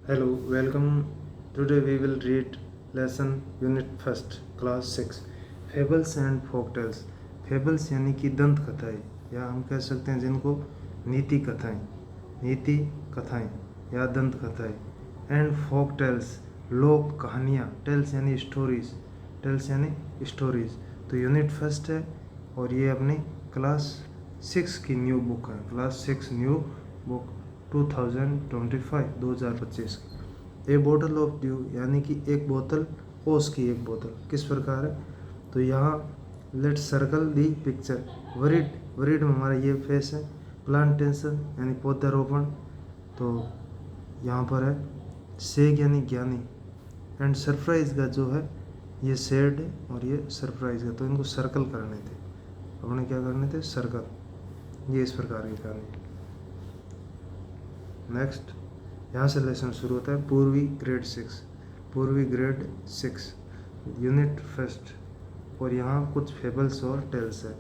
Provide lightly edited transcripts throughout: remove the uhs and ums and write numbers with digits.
Hello, welcome. Today we will read lesson unit first, class 6, fables and folk tales. Fables यानी कि दंत कथाएं, या हम कह सकते हैं जिनको नीति कथाएं, नीति कथाएं या दंत कथाएं। एंड फोक टेल्स, लोक कहानियाँ, टेल्स यानी स्टोरीज, टेल्स यानी स्टोरीज। तो यूनिट फर्स्ट है और ये अपनी क्लास 6 की न्यू बुक है, क्लास 6 न्यू बुक 2025 की। ए बोतल ऑफ ड्यू यानी कि एक बोतल, ओस की एक बोतल किस प्रकार है। तो यहाँ लेट सर्कल दी पिक्चर। वरीड, वरीड में हमारा ये फेस है। प्लांटेशन यानी पौधारोपण, तो यहाँ पर है। सेग यानी ज्ञानी। एंड सरप्राइज का जो है ये सेड है और ये सरप्राइज है, तो इनको सर्कल करने थे, अपने क्या करने थे, सर्कल। ये इस प्रकार की कहानी। नेक्स्ट यहाँ से लेसन शुरू होता है। पूर्वी ग्रेड 6, पूर्वी ग्रेड 6 यूनिट फर्स्ट। और यहाँ कुछ फेबल्स और टेल्स है।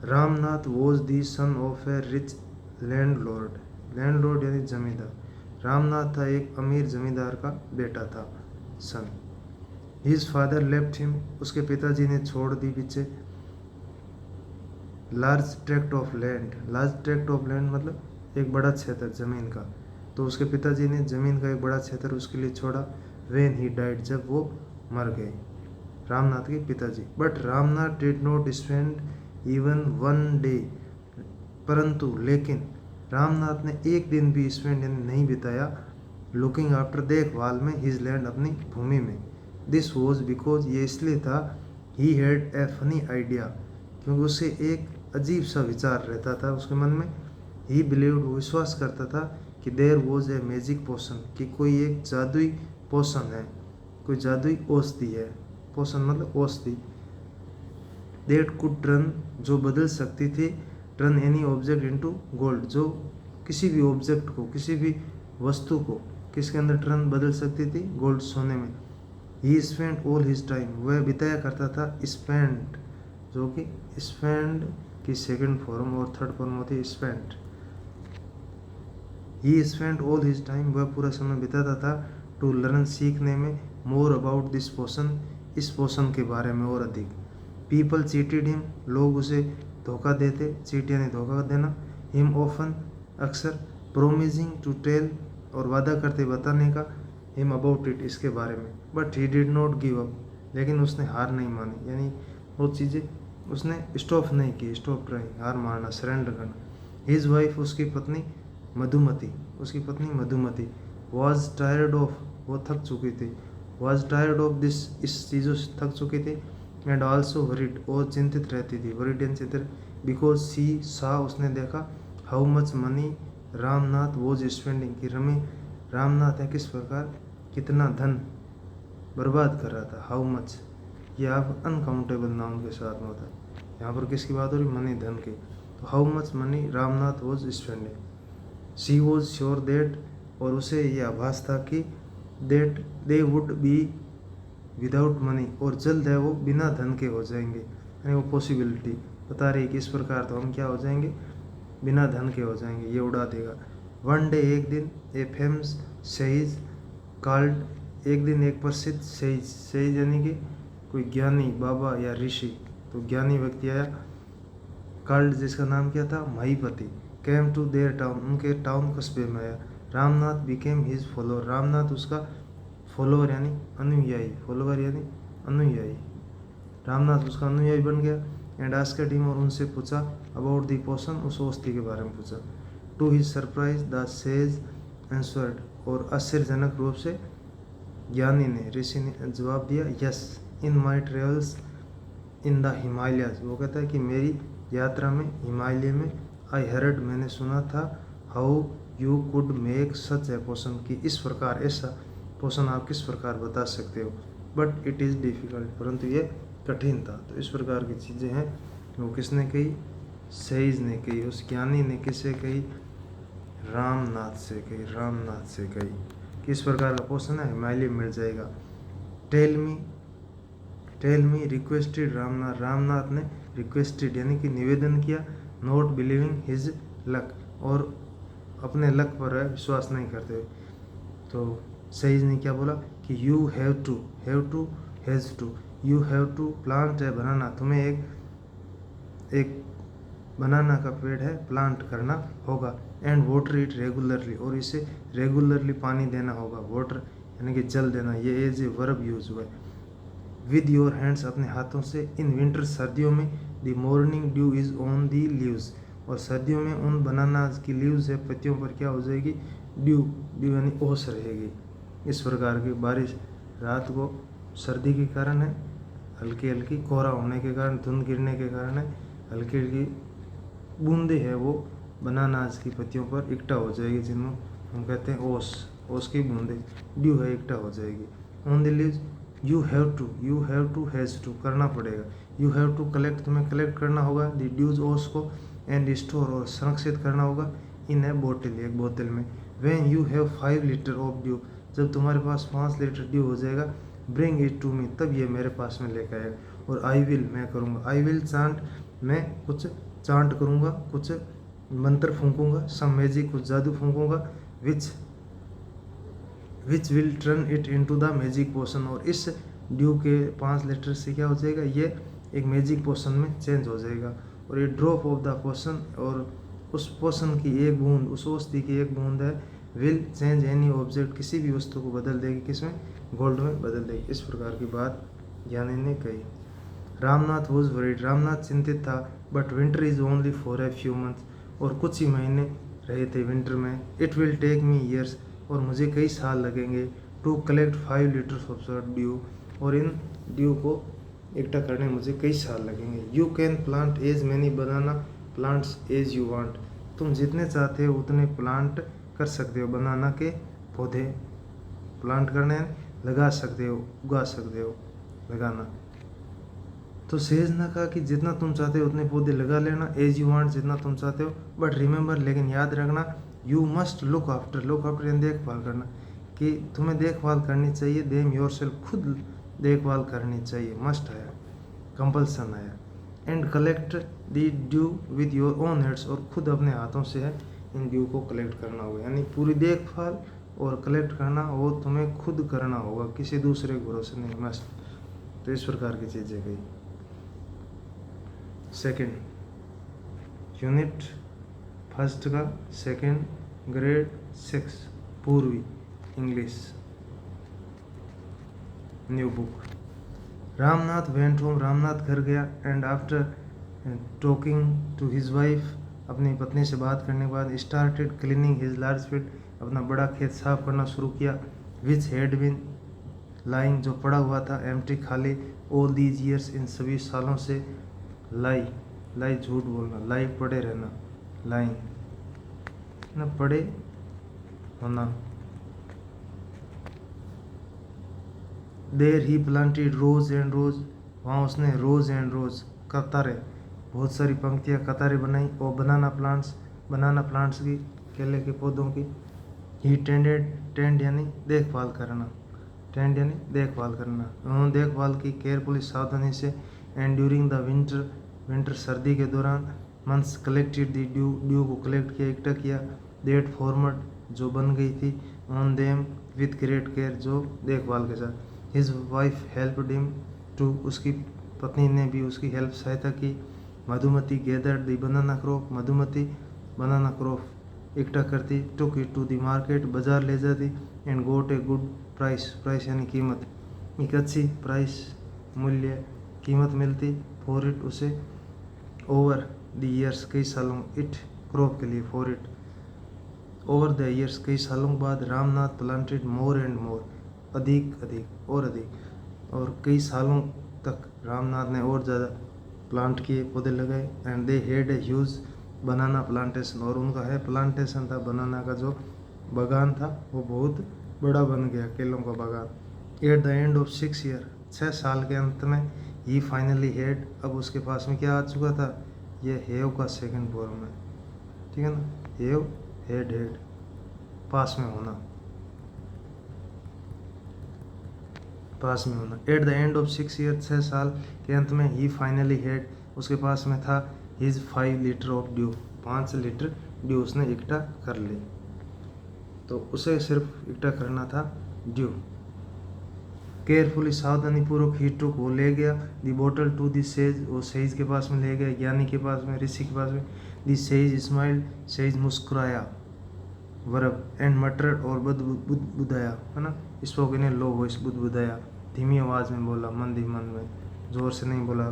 Ramnath was the son of A rich landlord, landlord यानी जमींदार। रामनाथ था एक अमीर जमींदार का बेटा था, सन। हिज फादर लेफ्ट हिम, उसके पिताजी ने छोड़ दी पीछे। Large tract of land, large tract of land मतलब एक बड़ा क्षेत्र जमीन का, तो उसके पिताजी ने जमीन का एक बड़ा क्षेत्र उसके लिए छोड़ा। व्हेन ही डाइड, जब वो मर गए, रामनाथ के पिताजी। But Ramnath did not spend even one day, परंतु लेकिन रामनाथ ने एक दिन भी स्पेंड नहीं बिताया लुकिंग आफ्टर, देखभाल में, हिज लैंड अपनी भूमि में। दिस वॉज बिकॉज, ये इसलिए था, he had a funny idea, क्योंकि उसे एक अजीब सा विचार रहता था उसके मन में। ही बिलीव्ड, वो विश्वास करता था कि there was a magic potion, कि कोई एक जादुई पोशन है, कोई जादुई औषधि है। पोशन मतलब औषधि। दैट कुड टर्न, जो बदल सकती थी, turn any object into gold, जो किसी भी ऑब्जेक्ट को, किसी भी वस्तु को किसके अंदर टर्न बदल सकती थी, गोल्ड, सोने में। ही स्पेंड ऑल हिज टाइम, वह बिताया करता था, स्पेंड जो कि स्पेंड की सेकंड फॉर्म और थर्ड फॉर्म होती है स्पेंड। ही स्पेंड ऑल हिज टाइम, वह पूरा समय बिताता था, टू लर्न, सीखने में, मोर अबाउट दिस पोशन, इस पोशन के बारे में और अधिक। पीपल चीटेड हिम, लोग उसे धोखा देते, चीट यानी धोखा देना। हिम ऑफन, अक्सर। प्रोमिजिंग टू टेल, और वादा करते बताने का, हिम अबाउट इट, इसके बारे में। But he did not give up, लेकिन उसने हार नहीं मानी, यानी वो चीज़ें उसने स्टॉप नहीं की, स्टॉप ट्राइंग, हार मारना, सरेंडर करना। हिज वाइफ, उसकी पत्नी मधुमती, उसकी पत्नी मधुमती। वॉज टायर्ड ऑफ, वो थक चुकी थी। वॉज टायर्ड ऑफ दिस, इस चीज़ों से थक चुकी थी। एंड ऑल्सो वरिड, और चिंतित रहती थी, वरिड एंड चिंतित, बिकॉज सी सा, उसने देखा, how much money Ramnath was spending, कि रामनाथ है किस प्रकार, कितना धन बर्बाद कर रहा था। हाउ मच, ये आप अनकाउंटेबल नाउन के साथ में होता है। यहाँ पर किसकी बात हो रही, मनी, धन की। तो how much money Ramnath was spending. She was sure that, और उसे ये आभास था कि, that they would be without money, और जल्द है वो बिना धन के हो जाएंगे, यानी वो पॉसिबिलिटी बता रही कि इस प्रकार तो हम क्या हो जाएंगे, बिना धन के हो जाएंगे, ये उड़ा देगा। वन डे, एक दिन, ए फेमस सेज कॉल्ड, एक दिन एक प्रसिद्ध सेज, सेज यानी कि कोई ज्ञानी, बाबा या ऋषि, तो ज्ञानी व्यक्ति आया। कॉल्ड, जिसका नाम क्या था, महीपति। केम टू देयर टाउन, उनके टाउन कस्बे में आया। Ramnath became his follower, Ramnath उसका फॉलोअर यानी अनुयायी, फॉलोअर यानी अनुयायी, रामनाथ उसका अनुयायी बन गया। एंड आस्क्ड हिम, और उनसे पूछा, अबाउट दी पोशन, उस औषधि के बारे में पूछा। To his surprise the sage answered, और आश्चर्यजनक रूप से ज्ञानी ने, ऋषि ने जवाब दिया, yes, in my travels in the Himalayas, वो कहता है कि मेरी यात्रा में, हिमालय में, आई हर्ड, मैंने सुना था, how you could make such a potion, कि इस प्रकार, ऐसा पोशन आप किस प्रकार बता सकते हो। बट इट इज़ डिफ़िकल्ट, परंतु ये कठिन था। तो इस प्रकार की चीज़ें हैं, वो किसने कही, सेज ने कही, उस ज्ञानी ने किससे कही, रामनाथ से कही, रामनाथ से कही, किस प्रकार का पोशन है, हिमालय मिल जाएगा। Tell me, tell me, requested Ramnath, Ramnath ने रिक्वेस्टेड यानी कि निवेदन किया, नॉट बिलीविंग हिज लक, और अपने लक पर विश्वास नहीं करते हुए। तो सेज ने क्या बोला कि you have to has to, you have to plant a banana, तुम्हें एक बनाना का पेड़ है प्लांट करना होगा, एंड वाटर इट रेगुलरली, और इसे रेगुलरली पानी देना होगा, वाटर यानी कि जल देना, ये एज ए वर्ब यूज हुआ है। विद योर हैंड्स, अपने हाथों से, इन विंटर, सर्दियों में, the morning due is on the leaves, और सर्दियों में उन बनाना की लीव्स है, पत्तियों पर क्या हो जाएगी, ड्यू यानी ओस रहेगी। इस प्रकार की बारिश रात को सर्दी के कारण है, हल्की हल्की कोहरा होने के कारण, धुंध गिरने के कारण है, हल्की हल्की बूंदे है वो बनानाज की पत्तियों पर इकट्ठा हो जाएगी, जिनको हम कहते हैं ओस की बूंदे, ड्यू है इकट्ठा हो जाएगी। On the leaves, you have to has to करना पड़ेगा, यू हैव टू कलेक्ट, तुम्हें कलेक्ट करना होगा, द ड्यूज ओस को, एंड स्टोर, और संरक्षित करना होगा, इन ए बोतल, एक बोतल में। When you have 5 litre of due, जब तुम्हारे पास 5 लीटर ड्यू हो जाएगा, ब्रिंग इट टू मी, तब ये मेरे पास में लेकर आएगा। और आई विल, मैं करूँगा, आई विल चांट, मैं कुछ चांट करूँगा, कुछ मंत्र फूंकूंगा, सम मैजिक, कुछ जादू फूंकूंगा, which will turn it into the magic potion, और इस ड्यू के 5 लीटर से क्या हो जाएगा, ये एक मैजिक पोशन में चेंज हो जाएगा। और ये ड्रॉप ऑफ द पोशन, और उस पोशन की एक बूंद, उस औषधि की एक बूंद है, विल चेंज एनी ऑब्जेक्ट, किसी भी वस्तु को बदल देगी, किसमें, गोल्ड में बदल देगी। इस प्रकार की बात ज्ञानी ने कही। रामनाथ वॉज वरीड, रामनाथ चिंतित था, but winter is only for a few months, और कुछ ही महीने रहे थे विंटर में। It will take me years, और मुझे कई साल लगेंगे, to collect 5 litres of dew, और इन ड्यू को इकट्ठा करने में मुझे कई साल लगेंगे। You can plant as many banana plants as you want, तुम जितने चाहते हो उतने प्लांट कर सकते हो, बनाना के पौधे प्लांट करने, लगा सकते हो, उगा सकते हो, लगाना। तो सेज ने कहा कि जितना तुम चाहते हो उतने पौधे लगा लेना, एज यू वांट, जितना तुम चाहते हो, बट रिमेंबर, लेकिन याद रखना, यू मस्ट लुक आफ्टर यानी देखभाल करना, कि तुम्हें देखभाल करनी चाहिए, देम योरसेल्फ, खुद देखभाल करनी चाहिए, मस्ट आया, कंपल्सन आया, and collect the due with your own hands, और खुद अपने हाथों से है इन ड्यू को कलेक्ट करना होगा, यानी पूरी देखभाल और कलेक्ट करना वो तुम्हें खुद करना होगा, किसी दूसरे के भरोसे नहीं, मस्ट। तो इस प्रकार की चीज़ें गई। सेकंड यूनिट फर्स्ट का second grade 6 Poorvi English new book. Ramnath went home, Ramnath घर गया, and after talking to his wife, अपनी पत्नी से बात करने के बाद, started cleaning his large field, अपना बड़ा खेत साफ करना शुरू किया, विच हैड बीन लाइंग, जो पड़ा हुआ था, एम्प्टी, खाली, ऑल दीज ईयर्स, इन सभी सालों से, लाई झूठ बोलना, लाई पड़े रहना, लाइन ना, पड़े होना। देर ही प्लांटेड रोज एंड रोज, वहाँ उसने रोज एंड रोज, कतारें, बहुत सारी पंक्तियाँ, कतारें बनाई, और बनाना प्लांट्स की, केले के पौधों की। ही टेंड यानी देखभाल करना, उन्होंने देखभाल की, केयरफुली, सावधानी से, एंड ड्यूरिंग द विंटर सर्दी के दौरान, मंथ्स कलेक्टेड द ड्यू को कलेक्ट किया, इकट्ठा किया, दैट फॉर्मड, जो बन गई थी, on them with great care, जो देखभाल के साथ। His wife helped him too, उसकी पत्नी ने भी उसकी हेल्प, सहायता की। Madhumati gathered the banana crop, Madhumati banana crop इकट्ठा करती, took it to the market, बाजार ले जाती, and got a good price यानी कीमत, एक अच्छी प्राइस, मूल्य, कीमत मिलती, फॉर इट, उसे, ओवर द ईयर्स, कई सालों, इट क्रॉप के लिए, for it, over the years, कई सालों बाद, Ramnath planted more and more, अधिक और अधिक, और कई सालों तक रामनाथ ने और ज़्यादा प्लांट किए, पौधे लगाए, and they had a huge banana plantation, और उनका है प्लांटेशन था, बनाना का जो बागान था वो बहुत बड़ा बन गया, केलों का बागान। At the end of 6 year, 6 साल के अंत में, ही फाइनली हैड, अब उसके पास में क्या आ चुका था, ये हैव का सेकंड फॉर्म है, ठीक है ना, हैव, हैड, पास में होना, at the end of 6 year, 6 साल के अंत में, ही फाइनली हैड, उसके पास में था, his 5 litre of due, 5 litre due उसने इकट्ठा कर ली। तो उसे सिर्फ इकट्ठा करना था ड्यू। केयरफुली सावधानी पूर्वक ही टुक वो ले गया दी बोतल टू दी सेज, वो सेज के पास में ले गया, ज्ञानी के पास में, ऋषि के पास में। दी सेज स्माइल्ड, सेज मुस्कुराया वर्ब एंड मटर्ड और बुदबुदाया, है ना, spoke in A low voice, बुदबुदाया धीमी आवाज में बोला, मंदी मन में, जोर से नहीं बोला,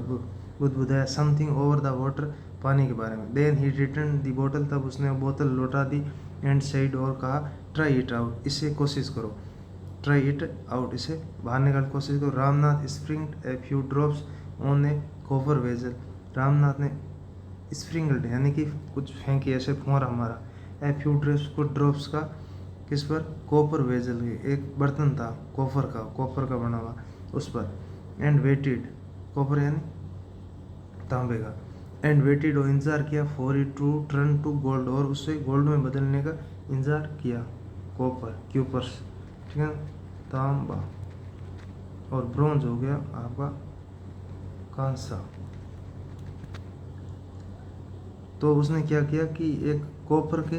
बुदबुदाया समथिंग ओवर द वाटर, पानी के बारे में। देन ही रिटर्न दी बोतल, तब उसने बोतल लौटा दी एंड सेड और कहा ट्राई इट आउट, इसे कोशिश करो, ट्राई इट आउट, इसे बाहर निकाल कोशिश करो। Ramnath sprinkled a few drops on a copper vessel, Ramnath ने स्प्रिंगल्ड यानी कि कुछ फेंकी, ऐसे फुहारा मारा, ए फ्यू ड्रॉप्स को, ड्रॉप्स का किस पर, कॉपर वेजल, एक बर्तन था कॉपर का बना हुआ, उस पर। एंड वेटेड, कॉपर यानी तांबे का, एंड वेटेड और इंतजार किया, for it to turn to gold, और उससे गोल्ड में बदलने का इंतजार किया, कॉपर क्यूपर्स, ठीक है, तांबा, और ब्रोंज हो गया आपका कांसा। तो उसने क्या किया कि एक कॉपर के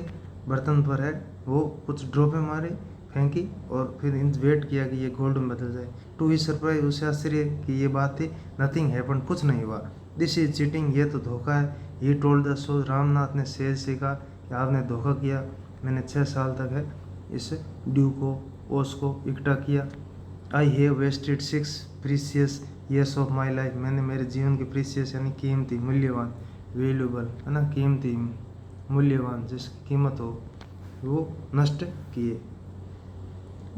बर्तन पर है वो कुछ ड्रॉपें मारी, फेंकी, और फिर वेट किया कि ये गोल्ड में बदल जाए। टू ही सरप्राइज, उसे आश्चर्य कि ये बात थी, नथिंग हैपन, कुछ नहीं हुआ। दिस इज चीटिंग, ये तो धोखा है। He told the so, Ramnath ने सेज से कहा कि आपने धोखा किया, मैंने 6 साल तक है इस ड्यू को, ओस को इकट्ठा किया। I have wasted 6 precious years of my life, मैंने मेरे जीवन के प्रीसियस यानी कीमती, मूल्यवान, वैल्यूबल, है ना, कीमती, मूल्यवान, जिसकी कीमत हो, वो नष्ट किए।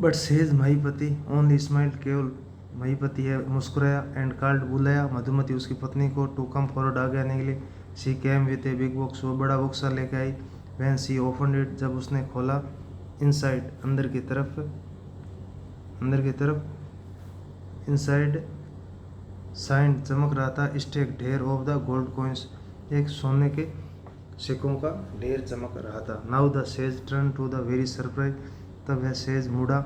बट सेज महीपति ओनली स्माइल, केवल महीपति है मुस्कुराया, एंड कॉल्ड, बुलाया मधुमति उसकी पत्नी को, टू कम फॉरवर्ड आगे आने के लिए। She came with a big box, वो बड़ा बक्सा लेके आई। वैन सी ओपनड इट, जब उसने खोला, इनसाइड, अंदर की तरफ, इनसाइड साइंड, चमक रहा था, स्टेक, ढेर ऑफ द गोल्ड कॉइन्स, एक सोने के सिक्कों का ढेर चमक रहा था। Now the sage turn to the very surprise, तब वह सेज मुड़ा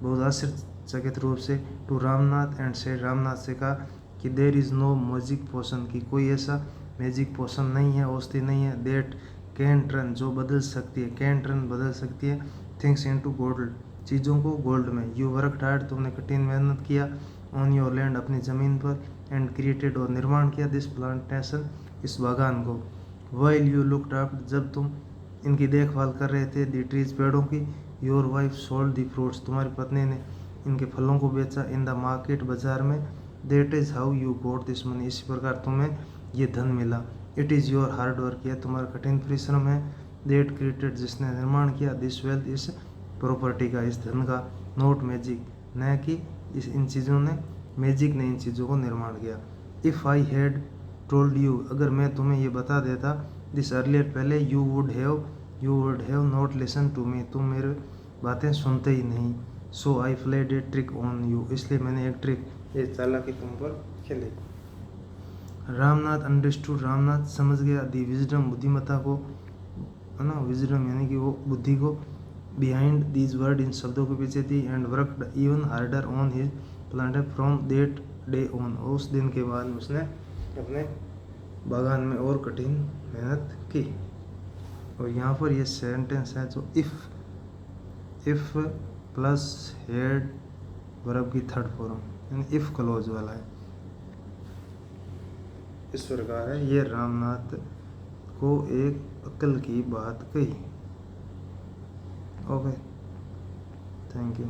बहुत आश्चर्यचकित रूप से, to Ramnath and said, Ramnath से कहा कि there is no magic potion, की कोई ऐसा मैजिक पोशन नहीं है, औषधि नहीं है, दैट कैन टर्न, जो बदल सकती है, कैन टर्न बदल सकती है, थिंग्स इनटू गोल्ड, चीज़ों को गोल्ड में। यू वर्कड हार्ड, तुमने कठिन मेहनत किया, ऑन योर लैंड, अपनी ज़मीन पर, एंड क्रिएटेड, और निर्माण किया, दिस प्लांटेशन, इस बागान को। वाइल यू लुक्ड आफ्टर, जब तुम इनकी देखभाल कर रहे थे, दी ट्रीज, पेड़ों की, your wife sold the fruits, तुम्हारी पत्नी ने इनके फलों को बेचा, इन द मार्केट, बाजार में, that is how you got this money, इसी प्रकार तुम्हें ये धन मिला। It is your hard work, यह तुम्हारा कठिन परिश्रम है, दैट क्रिएटेड, जिसने निर्माण किया, दिस वेल्थ, इस प्रॉपर्टी का, इस धन का, नॉट मैजिक, न कि इस इन चीज़ों ने, मैजिक ने इन चीज़ों को निर्माण किया। If I had told you, अगर मैं तुम्हें ये बता देता, दिस अर्लियर, पहले, you would have not listen to me, तुम मेरे बातें सुनते ही नहीं। So I played a trick on you, इसलिए मैंने एक ट्रिक, ये चालाकी तुम पर खेली। रामनाथ अंडरस्टूड, रामनाथ समझ गया, दी विजडम, बुद्धिमत्ता को, है ना, विजडम यानी कि वो बुद्धि को, बिहाइंड दीज वर्ड, इन शब्दों के पीछे थी, and worked even harder on his plant from that day on, उस दिन के बाद उसने अपने बागान में और कठिन मेहनत की। और यहाँ पर ये सेंटेंस है जो इफ़ प्लस हेड वर्ब की थर्ड फॉर्म यानी इफ़ क्लोज वाला है, इस प्रकार है। ये रामनाथ को एक अक्ल की बात कही। Okay, thank you.